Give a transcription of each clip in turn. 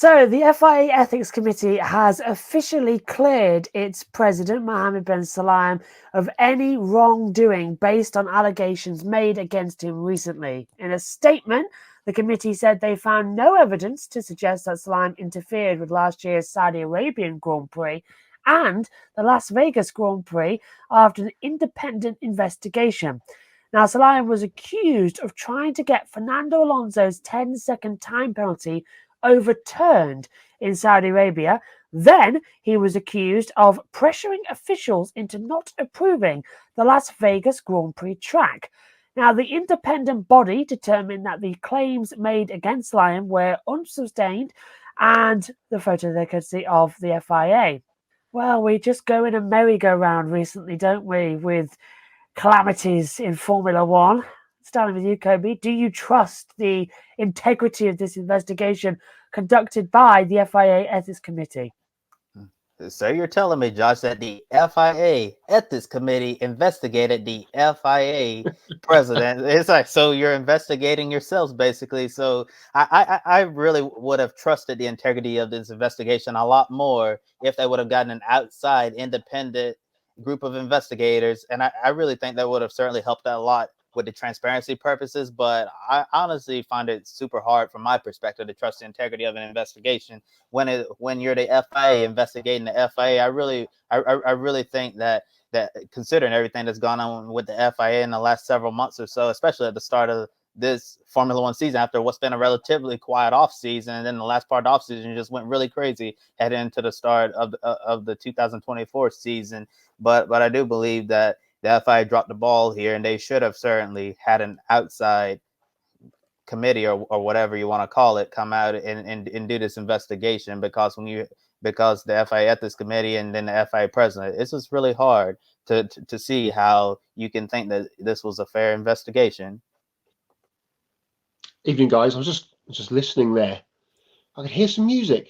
So the FIA Ethics Committee has officially cleared its president, Mohammed Ben Sulayem, of any wrongdoing based on allegations made against him recently. In a statement, the committee said they found no evidence to suggest that Sulayem interfered with last year's Saudi Arabian Grand Prix and the Las Vegas Grand Prix after an independent investigation. Now, Sulayem was accused of trying to get Fernando Alonso's 10-second time penalty overturned in Saudi Arabia. Then he was accused of pressuring officials into not approving the Las Vegas Grand Prix track. Now, the independent body determined that the claims made against Sulayem were unsustained, and the photo there could see of the FIA. Well, we just go in a merry-go-round recently, don't we, with calamities in Formula One. Starting with you, Kobe, do you trust the integrity of this investigation conducted by the FIA Ethics Committee? So you're telling me, Josh, that the FIA Ethics Committee investigated the FIA president? It's like, so you're investigating yourselves, basically. So I really would have trusted the integrity of this investigation a lot more if they would have gotten an outside, independent group of investigators. And I really think that would have certainly helped out a lot with the transparency purposes, but I honestly find it super hard from my perspective to trust the integrity of an investigation when you're the FIA investigating the FIA. I really think that considering everything that's gone on with the FIA in the last several months or so, especially at the start of this Formula One season, after what's been a relatively quiet off season, and then the last part of the off season just went really crazy heading into the start of the 2024 season. But I do believe that the FIA dropped the ball here, and they should have certainly had an outside committee or whatever you want to call it come out and do this investigation, because the FIA Ethics Committee and then the FIA president, it's just really hard to see how you can think that this was a fair investigation. Evening, guys. I was just listening there. I could hear some music.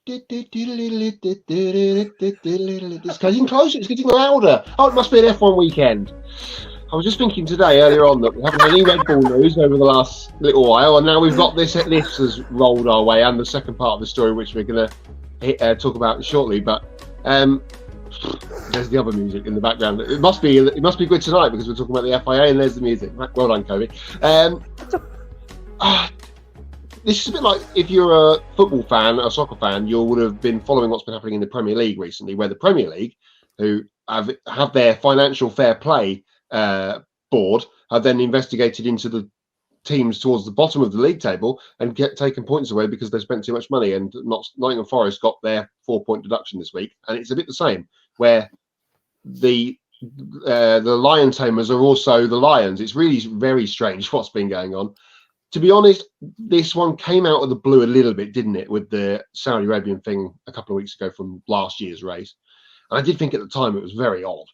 It's getting closer. It's getting louder. Oh, it must be an F1 weekend. I was just thinking today, earlier on, that we haven't had any Red Bull news over the last little while, and now we've got this has rolled our way, and the second part of the story, which we're going to talk about shortly. But there's the other music in the background. It must be good tonight, because we're talking about the FIA, and there's the music. Well done, Kobe. This is a bit like if you're a football fan, a soccer fan, you would have been following what's been happening in the Premier League recently, where the Premier League, who have their financial fair play board, have then investigated into the teams towards the bottom of the league table and taken points away because they spent too much money. And Nottingham Forest got their 4-point deduction this week, and it's a bit the same, where the lion tamers are also the lions. It's really very strange what's been going on. To be honest, this one came out of the blue a little bit, didn't it, with the Saudi Arabian thing a couple of weeks ago from last year's race. And I did think at the time it was very odd.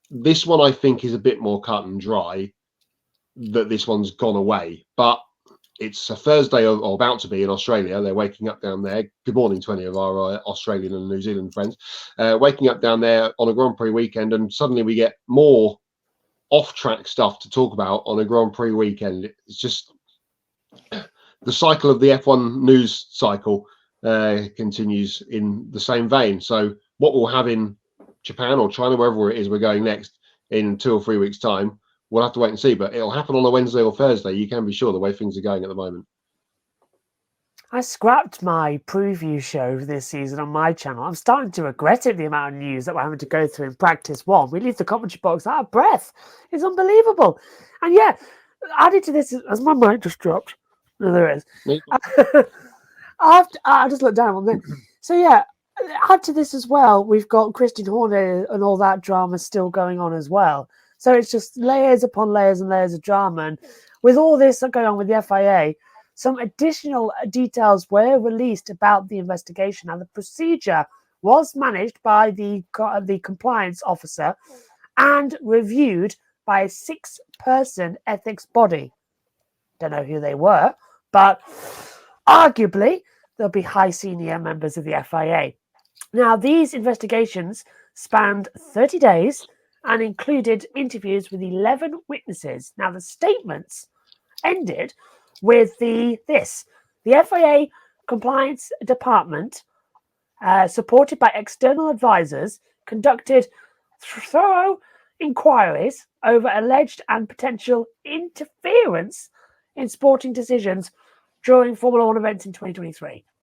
This one, I think, is a bit more cut and dry, that this one's gone away. But it's a Thursday, or about to be, in Australia. They're waking up down there. Good morning to any of our Australian and New Zealand friends. Waking up down there on a Grand Prix weekend, and suddenly we get more off-track stuff to talk about on a Grand Prix weekend. It's just the cycle of the F1 news cycle continues in the same vein. So what we'll have in Japan or China, wherever it is we're going next, in 2 or 3 weeks' time, we'll have to wait and see. But it'll happen on a Wednesday or Thursday. You can be sure, the way things are going at the moment. I scrapped my preview show this season on my channel. I'm starting to regret it, the amount of news that we're having to go through in practice one. We leave the commentary box out of breath. It's unbelievable. And yeah, added to this, as my mic just dropped. No, there is. I just looked down on there. So yeah, add to this as well, we've got Christian Horner and all that drama still going on as well. So it's just layers upon layers and layers of drama. And with all this going on with the FIA, some additional details were released about the investigation. Now, the procedure was managed by the compliance officer and reviewed by a 6-person ethics body. Don't know who they were, but arguably there'll be high senior members of the FIA. Now, these investigations spanned 30 days and included interviews with 11 witnesses. Now, the statements ended with the FIA Compliance Department, supported by external advisors, conducted thorough inquiries over alleged and potential interference in sporting decisions during Formula One events in 2023.